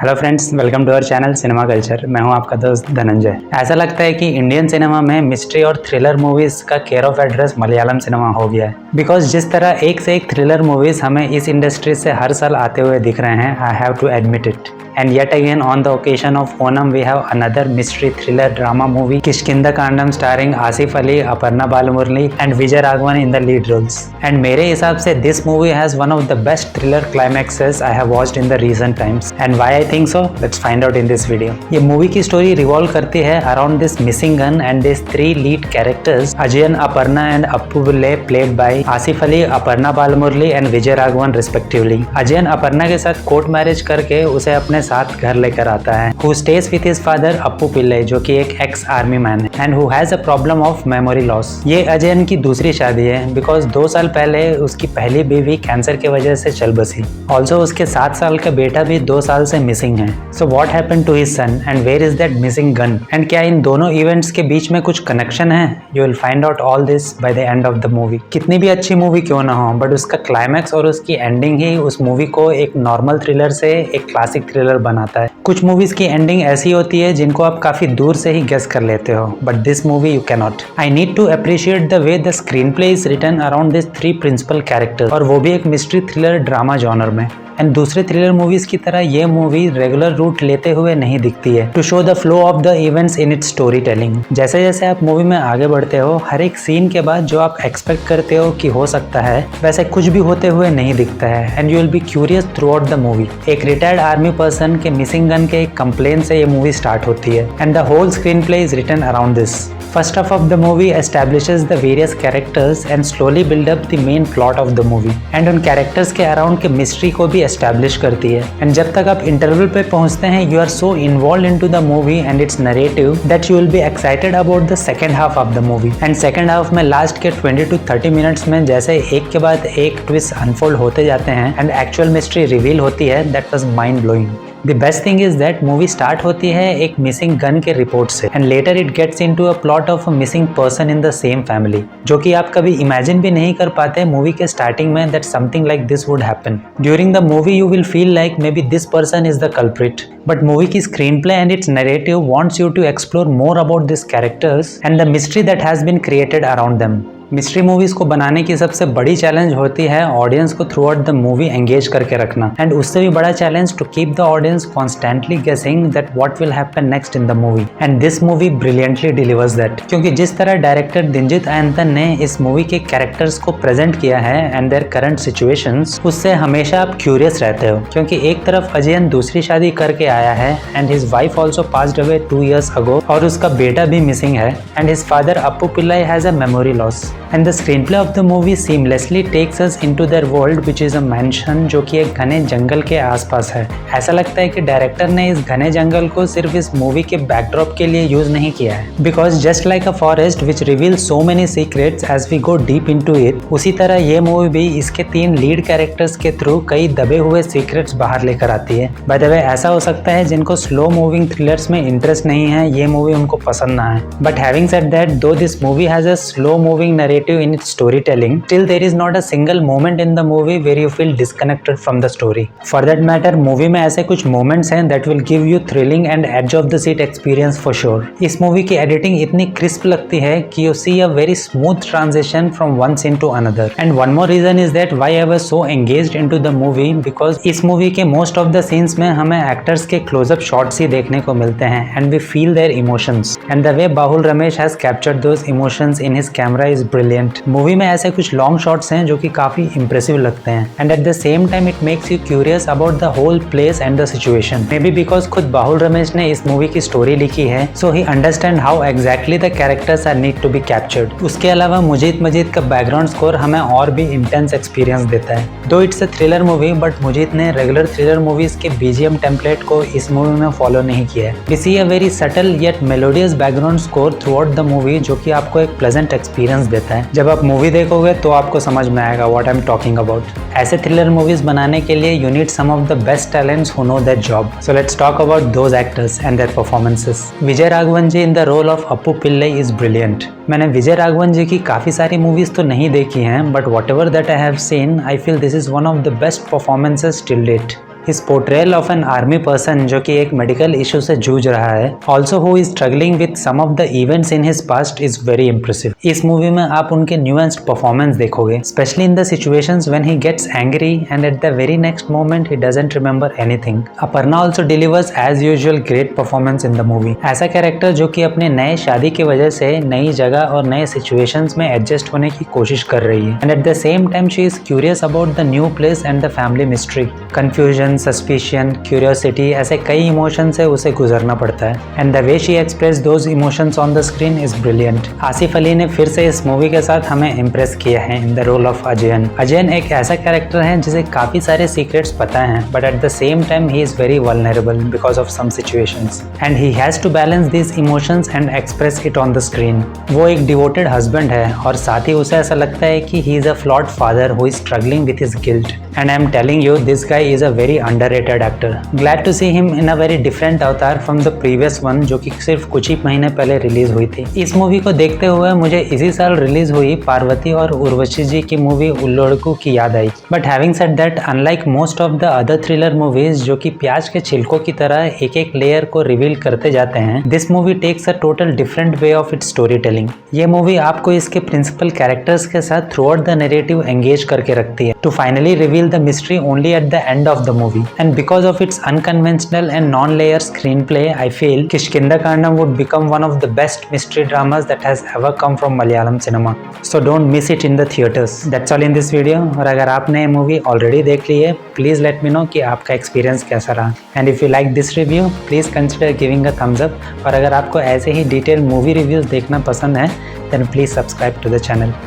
Hello friends, welcome to our channel cinema culture. मैं हूं आपका दोस्त धनंजय। ऐसा लगता है कि इंडियन सिनेमा में मिस्ट्री और थ्रिलर मूवीज का care of address Malayalam cinema हो गया है। बिकॉज जिस तरह एक से एक थ्रिलर मूवीज हमें इस इंडस्ट्री से हर साल आते हुए दिख रहे हैं, I have to admit it. And yet again on the occasion of Onam we have another mystery thriller drama movie Kishkinda starring Asif Ali, Aparna Balamurali and Vijay Raghavan in the lead roles. And मेरे हिसाब से this movie has one of the best thriller climaxes I have watched in the recent times. And why I think so? Let's find out in this video. ये movie की story revolve करती है around this missing gun and these three lead characters Ajayan, Aparna and Appu Pillai played by Asif Ali, Aparna Balamurali and Vijay Raghavan respectively. Ajayan Aparna के साथ court marriage करके उसे अपने साथ घर लेकर आता है। Who stays with his father Appu Pillai, जो कि एक एक्स आर्मी मैन है and who has a problem of memory loss. ये अजयन की दूसरी शादी है बिकॉज 2 साल पहले उसकी पहली बीवी कैंसर की वजह से चल बसी। ऑल्सो उसके 7 साल का बेटा भी 2 साल से मिसिंग है। So what happened to his son and where is that missing gun and क्या इन दोनों इवेंट्स के बीच में कुछ कनेक्शन है? You will find out all this by the end of the movie. कितनी भी अच्छी मूवी क्यों ना हो, बट उसका क्लाइमैक्स और उसकी एंडिंग ही उस मूवी को एक नॉर्मल थ्रिलर से एक क्लासिक थ्रिलर बनाता है। कुछ मूवीज की एंडिंग ऐसी होती है जिनको आप काफी दूर से ही गेस कर लेते हो, but this movie you can not. I need to appreciate the way the screenplay is written around this 3 principal characters, और वो भी एक मिस्ट्री थ्रिलर ड्रामा जॉनर में। एंड दूसरे थ्रिलर मूवीज की तरह ये मूवी रेगुलर रूट लेते हुए नहीं दिखती है to show the flow of the events in its storytelling. जैसे जैसे आप मूवी में आगे बढ़ते हो, हर एक सीन के बाद जो आप एक्सपेक्ट करते हो कि हो सकता है, वैसे कुछ भी होते हुए नहीं दिखता है and you will be curious throughout the movie. एक रिटायर्ड आर्मी पर्सन के मिसिंग गन के एक कंप्लेन से ये मूवी स्टार्ट होती है and the whole screenplay is written around this. First half of the movie establishes the various characters and slowly build up the main plot of the movie and उन characters के around के mystery को भी establish करती है। and जब तक आप interval पे पहुंचते हैं, you are so involved into the movie and its narrative that you will be excited about the second half of the movie। and second half में last के 20 to 30 minutes में जैसे एक के बाद एक twist unfold होते जाते हैं and actual mystery reveal होती है, that was mind blowing। The best thing is that movie start होती है एक मिसिंग गन के रिपोर्ट से and later it gets into a plot of a missing person in the same family, जो कि आप कभी इमेजिन भी नहीं कर पाते मूवी के स्टार्टिंग में that something like this would happen. During the movie you will feel like may be this person is the culprit, but movie की screen play and its narrative wants you to explore more about this characters and the mystery that has been created around them. Mystery movies को बनाने की सबसे बड़ी challenge होती है audience को throughout the movie engage करके रखना, एंड उससे भी बड़ा challenge to keep the audience constantly guessing that what will happen next in the movie, and this movie brilliantly delivers that. क्योंकि जिस तरह डायरेक्टर दिंजित अयंतन ने इस मूवी के कैरेक्टर्स को प्रेजेंट किया है एंड देयर करंट सिचुएशंस, उससे हमेशा आप क्यूरियस रहते हो। क्योंकि एक तरफ अजयन दूसरी शादी करके आया है and his wife also passed away 2 years ago, और उसका बेटा भी मिसिंग है and his father Appu Pillai has a memory loss. And the screenplay of the movie seamlessly takes us into their world which is a mansion, जो कि एक घने जंगल के आसपास है। ऐसा लगता है कि डायरेक्टर ने इस घने जंगल को सिर्फ इस मूवी के बैकड्रॉप के लिए यूज नहीं किया है, because just like a forest which reveal so many secrets as we go deep into it, उसी तरह ये मूवी भी इसके 3 लीड कैरेक्टर्स के थ्रू कई दबे हुए सीक्रेट्स बाहर लेकर आती है। बाय द वे, ऐसा हो सकता है जिनको स्लो मूविंग थ्रिलर्स में इंटरेस्ट नहीं है, ये मूवी उनको पसंद ना है। बट हैविंग सेड दैट, दो this movie has a slow moving narrative in its storytelling, till there is not a single moment in the movie where you feel disconnected from the story. For that matter, movie में ऐसे कुछ moments हैं that will give you thrilling and edge of the seat experience for sure. इस movie की editing इतनी crisp लगती है कि you see a very smooth transition from one scene to another. And one more reason is that why I was so engaged into the movie, because इस movie के most of the scenes में हमें actors के close-up shots ही देखने को मिलते हैं and we feel their emotions. And the way Bahul Ramesh has captured those emotions in his camera is brilliant. Movie में ऐसे कुछ लॉन्ग शॉट्स हैं जो कि काफी इंप्रेसिव लगते हैं and at the same time it makes you curious about the whole place and the situation. Maybe because खुद बाहुल रमेश ने इस मूवी की स्टोरी लिखी है, so he understand how exactly the characters are need to be captured. उसके अलावा मुजीत मजीद का background score हमें और भी इंटेंस एक्सपीरियंस देता है। Though it's a thriller movie, but Mujeet ने रेगुलर थ्रिलर मूवीज के बीजीएम टेम्पलेट को इस मूवी में फॉलो नहीं किया है। We see a very subtle yet melodious background score throughout the movie, जो कि आपको एक प्लेजेंट एक्सपीरियंस देता है। जब आप मूवी देखोगे तो आपको समझ में आएगा what I am talking about. ऐसे थ्रिलर मूवीज बनाने के लिए you need some of the best talents who know that job. So let's talk about those actors and their performances. Vijay Raghavan ji in the role of Appu Pillai is brilliant. मैंने विजय राघवन जी की काफी सारी movies तो नहीं देखी हैं, but whatever that I have seen, I feel this is one of the best performances till date. His portrayal of an army person जो कि एक मेडिकल इशू से जूझ रहा है, also who is struggling with some of the events in his past is very impressive. इस movie में आप उनके nuanced performance देखोगे, especially in the situations when he gets angry and at the very next moment he doesn't remember anything. Aparna also delivers as usual great performance in the movie. ऐसा character जो कि अपने नए शादी की वजह से नई जगह और नए situations में एडजस्ट होने की कोशिश कर रही है, and at the same time she is curious about the new place and the family mystery. Confusion, suspicion, curiosity, ऐसे कई इमोशन से उसे गुजरना पड़ता है, and the way she express those emotions on the screen is brilliant. Asif Ali ने फिर से इस मूवी के साथ हमें इम्प्रेस किया है इन the role of Ajayan. Ajayan एक ऐसा कैरेक्टर है जिसे काफी सारे सीक्रेट्स पता हैं, but at the same time he is very vulnerable because of some situations, and he has to balance these emotions and express it on the screen. वो एक डिवोटेड हस्बैंड है और साथ ही उसे ऐसा लगता है कि he is a flawed father who is struggling with his guilt, and I am telling you this guy is a very underrated actor. Glad to see him in a very different avatar from the previous one जो कि सिर्फ कुछ ही महीने पहले release हुई थी. इस movie को देखते हुए मुझे इसी साल रिलीज हुई पार्वती और उर्वशी जी की मूवी उल्लुड़कू की याद आई. But having said that, unlike most of the other thriller movies जो कि प्याज के छिलकों की तरह एक एक लेयर को रिवील करते जाते हैं, this movie takes a total different way of its storytelling. ये मूवी आपको इसके प्रिंसिपल कैरेक्टर्स के साथ throughout the narrative engage करके रखती है, to finally reveal the mystery only at the end of the movie. And because of its unconventional and non-layer screenplay, I feel Kishkinda-Karnam would become one of the best mystery dramas that has ever come from Malayalam cinema. So don't miss it in the theaters. That's all in this video. और अगर आपने ये movie already देख ली है, please let me know कि आपका experience कैसा रहा. And if you like this review, please consider giving a thumbs up. और अगर आपको ऐसे ही डिटेल मूवी रिव्यूज़ देखना पसंद है, then please subscribe to the channel.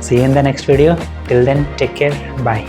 See you in the next video. Till then, take care. Bye.